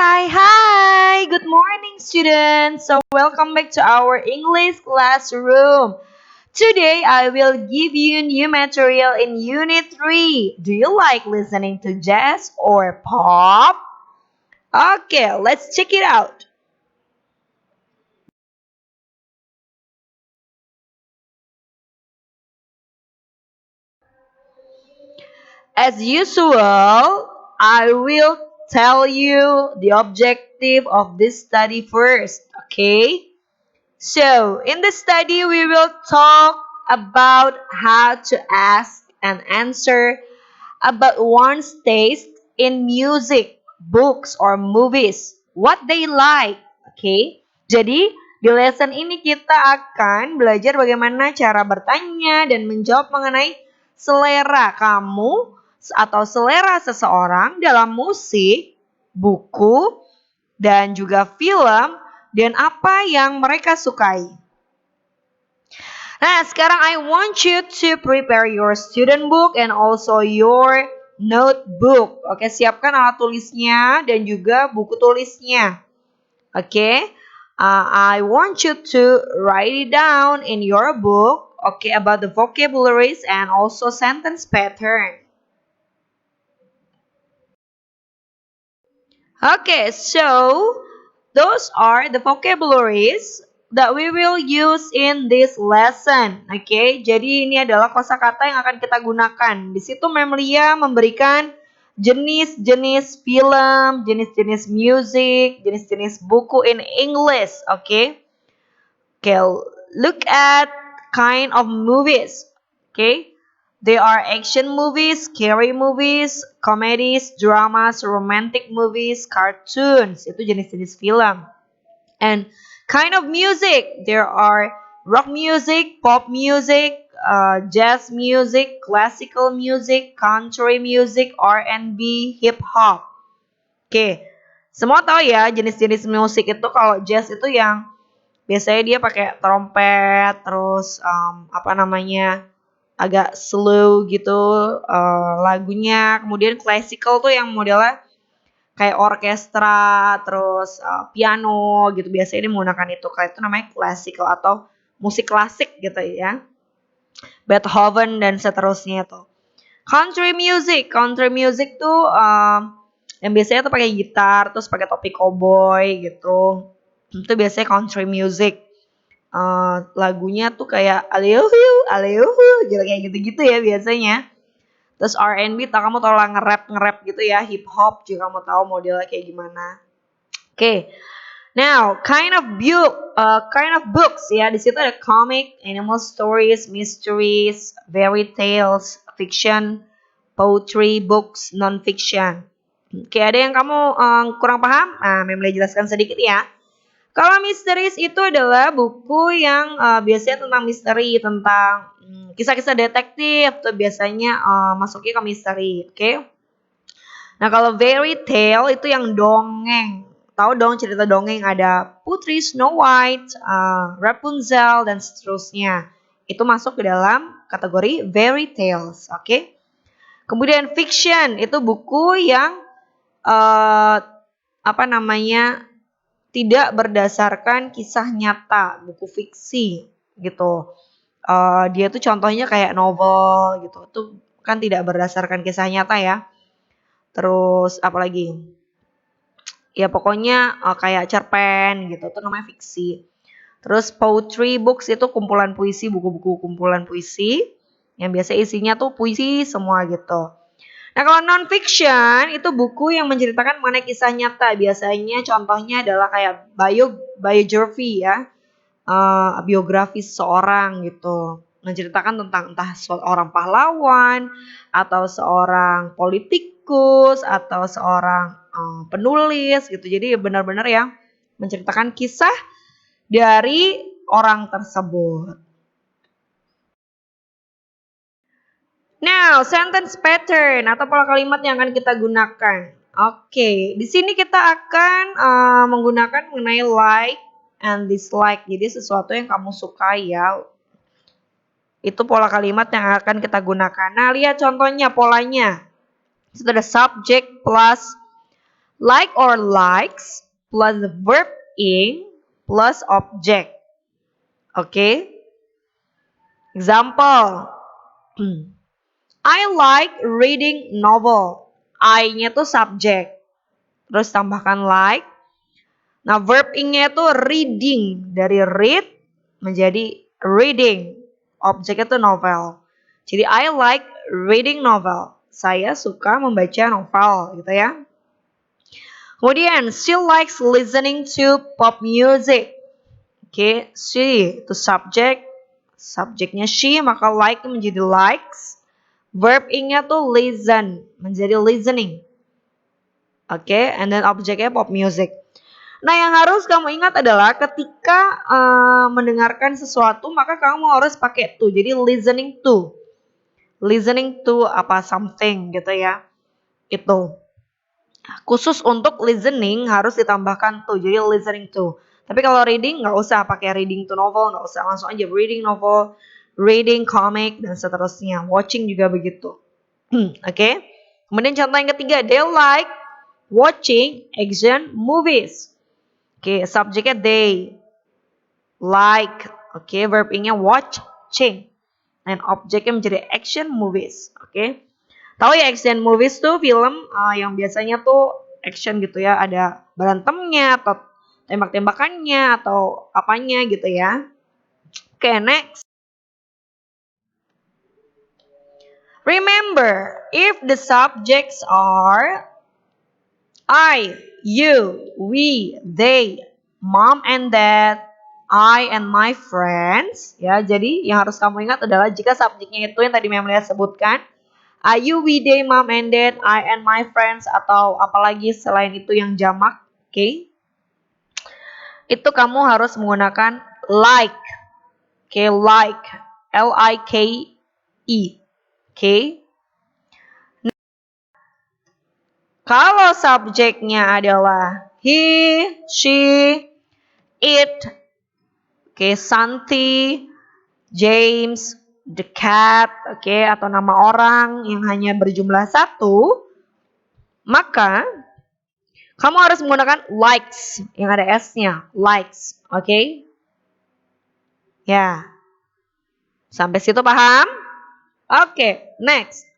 Hi. Good morning, students. So, welcome back to our English classroom. Today, I will give you new material in Unit 3. Do you like listening to jazz or pop? Okay, let's check it out. As usual, I will tell you the objective of this study first, okay? So, in the study, we will talk about how to ask and answer about one's taste in music, books, or movies. What they like. Okay? Jadi, di lesson ini kita akan belajar bagaimana cara bertanya dan menjawab mengenai selera kamu atau selera seseorang dalam musik, buku, dan juga film dan apa yang mereka sukai. Nah, sekarang I want you to prepare your student book and also your notebook. Oke, siapkan alat tulisnya dan juga buku tulisnya. Oke, I want you to write it down in your book. Okay, about the vocabularies and also sentence pattern. Okay, so those are the vocabularies that we will use in this lesson. Okay, jadi ini adalah kosakata yang akan kita gunakan. Di situ Memlia memberikan jenis-jenis film, jenis-jenis music, jenis-jenis buku in English. Okay, look at kind of movies. Okay, they are action movies, scary movies, comedies, dramas, romantic movies, cartoons. Itu jenis-jenis film. And kind of music, there are rock music, pop music, jazz music, classical music, country music, R&B, hip hop. Oke, semua tahu ya jenis-jenis musik itu. Kalau jazz itu yang biasanya dia pakai trompet, terus agak slow gitu lagunya. Kemudian classical tuh yang modelnya kayak orkestra, terus piano gitu. Biasanya dia menggunakan itu. Kayak itu namanya classical atau musik klasik gitu ya. Beethoven dan seterusnya tuh. Country music tuh yang biasanya tuh pakai gitar, terus pakai topi cowboy gitu. Itu biasanya country music. Lagunya tuh kayak aleuhu gitu kayak gitu-gitu ya biasanya. Terus R&B kamu tau lah nge-rap gitu ya, hip hop juga kamu tahu modelnya kayak gimana. Oke. Now, kind of books ya. Di situ ada comic, animal stories, mysteries, fairy tales, fiction, poetry, books, non-fiction. Oke, ada yang kamu kurang paham? Nah, Memle jelaskan sedikit ya. Kalau misteris itu adalah buku yang biasanya tentang misteri, tentang kisah-kisah detektif tuh biasanya masuknya ke misteri, oke? Nah, kalau fairy tale itu yang dongeng. Tahu dong cerita dongeng ada Putri Snow White, Rapunzel dan seterusnya. Itu masuk ke dalam kategori fairy tales, oke? Kemudian fiction itu buku yang tidak berdasarkan kisah nyata, buku fiksi gitu. Dia tuh contohnya kayak novel gitu. Itu kan tidak berdasarkan kisah nyata ya. Terus apalagi? Ya pokoknya kayak cerpen gitu. Itu namanya fiksi. Terus poetry books itu kumpulan puisi, buku-buku kumpulan puisi yang biasa isinya tuh puisi semua gitu. Nah, kalau non-fiction itu buku yang menceritakan mengenai kisah nyata. Biasanya contohnya adalah kayak biography ya. Biografi seseorang gitu. Menceritakan tentang entah seorang pahlawan atau seorang politikus atau seorang penulis gitu. Jadi benar-benar yang menceritakan kisah dari orang tersebut. Now, sentence pattern atau pola kalimat yang akan kita gunakan. Oke, di sini kita akan menggunakan mengenai like and dislike. Jadi sesuatu yang kamu sukai ya. Itu pola kalimat yang akan kita gunakan. Nah, lihat contohnya polanya. Itu ada subject plus Like or likes plus verb ing plus object. Oke. Example. I like reading novel. I-nya tuh subject. Terus tambahkan like. Nah, verb ing-nya tuh reading. Dari read menjadi reading. Objeknya tuh novel. Jadi I like reading novel. Saya suka membaca novel gitu ya. Kemudian she likes listening to pop music. Oke, she itu subject. Subjeknya she, maka like menjadi likes. Verb ing-nya tuh listen, menjadi listening. Oke, and then objeknya pop music. Nah, yang harus kamu ingat adalah ketika mendengarkan sesuatu, maka kamu harus pakai to. Jadi listening to. Listening to apa something gitu ya. Itu. Khusus untuk listening harus ditambahkan to. Jadi listening to. Tapi kalau reading nggak usah pakai reading to novel, nggak usah, langsung aja reading novel, reading comic dan seterusnya. Watching juga begitu. Oke. Kemudian contoh yang ketiga, they like watching action movies. Oke, subjeknya they like. Oke, verb ing-nya watching. Dan objeknya menjadi action movies. Oke. Tahu ya action movies tuh film yang biasanya tuh action gitu ya, ada berantemnya atau tembak-tembakannya atau apanya gitu ya. Oke, next. Remember, if the subjects are I, you, we, they, mom and dad, I and my friends. Ya, jadi yang harus kamu ingat adalah jika subjeknya itu yang tadi Memelia sebutkan, I, you, we, they, mom and dad, I and my friends, atau apalagi selain itu yang jamak, oke? Itu kamu harus menggunakan like. Oke, like. L-I-K-E. Oke? Kalau subjeknya adalah he, she, it, oke, Santi, James, the cat, oke, atau nama orang yang hanya berjumlah satu, maka kamu harus menggunakan likes yang ada S-nya, likes, oke? Ya, sampai situ paham? Oke, next.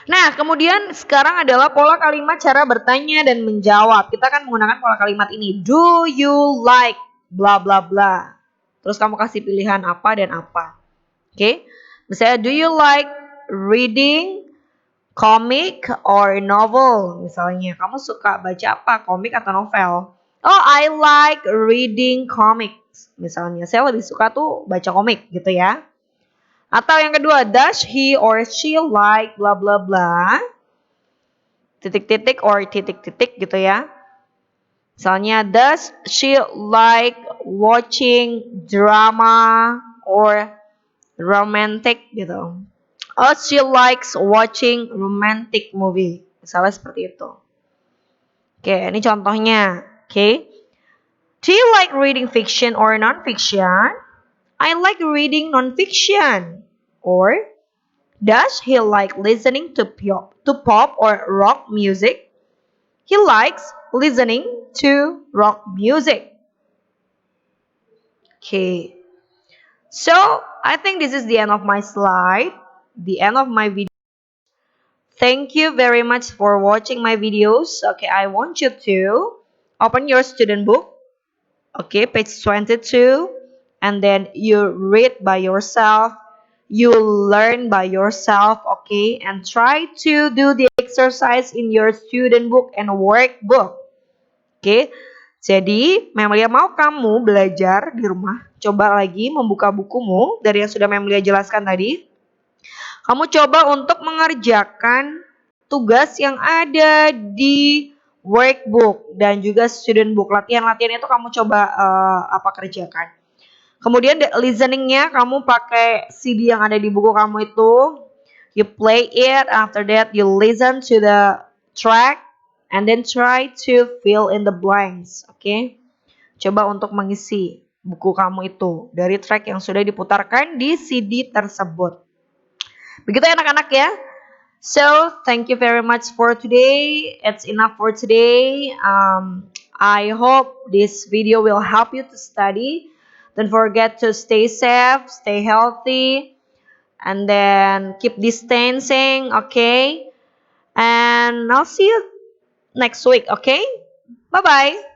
Nah, kemudian sekarang adalah pola kalimat cara bertanya dan menjawab. Kita akan menggunakan pola kalimat ini. Do you like bla bla bla. Terus kamu kasih pilihan apa dan apa. Oke? Misalnya, do you like reading comic or novel? Misalnya, kamu suka baca apa? Komik atau novel? Oh, I like reading comics. Misalnya, saya lebih suka tuh baca komik gitu ya. Atau yang kedua, does he or she like bla bla bla, titik-titik or titik-titik gitu ya. Misalnya, does she like watching drama or romantic gitu. Oh, she likes watching romantic movie. Misalnya seperti itu. Oke, ini contohnya. Oke. Do you like reading fiction or non-fiction? I like reading non-fiction. Or, does he like listening to pop or rock music? He likes listening to rock music. Okay. So, I think this is the end of my slide, the end of my video. Thank you very much for watching my videos. Okay, I want you to open your student book. Okay, page 22. And then you read by yourself. You learn by yourself, okay? And try to do the exercise in your student book and workbook. Okay? Jadi, Memelia mau kamu belajar di rumah. Coba lagi membuka bukumu dari yang sudah Memelia jelaskan tadi. Kamu coba untuk mengerjakan tugas yang ada di workbook dan juga student book. Latihan-latihan itu kamu coba kerjakan. Kemudian listeningnya kamu pakai CD yang ada di buku kamu itu. You play it, after that you listen to the track and then try to fill in the blanks. Oke? Coba untuk mengisi buku kamu itu dari track yang sudah diputarkan di CD tersebut. Begitu anak-anak ya. So thank you very much for today. It's enough for today. I hope this video will help you to study. Don't forget to stay safe, stay healthy, and then keep distancing, okay? And I'll see you next week, okay? Bye bye.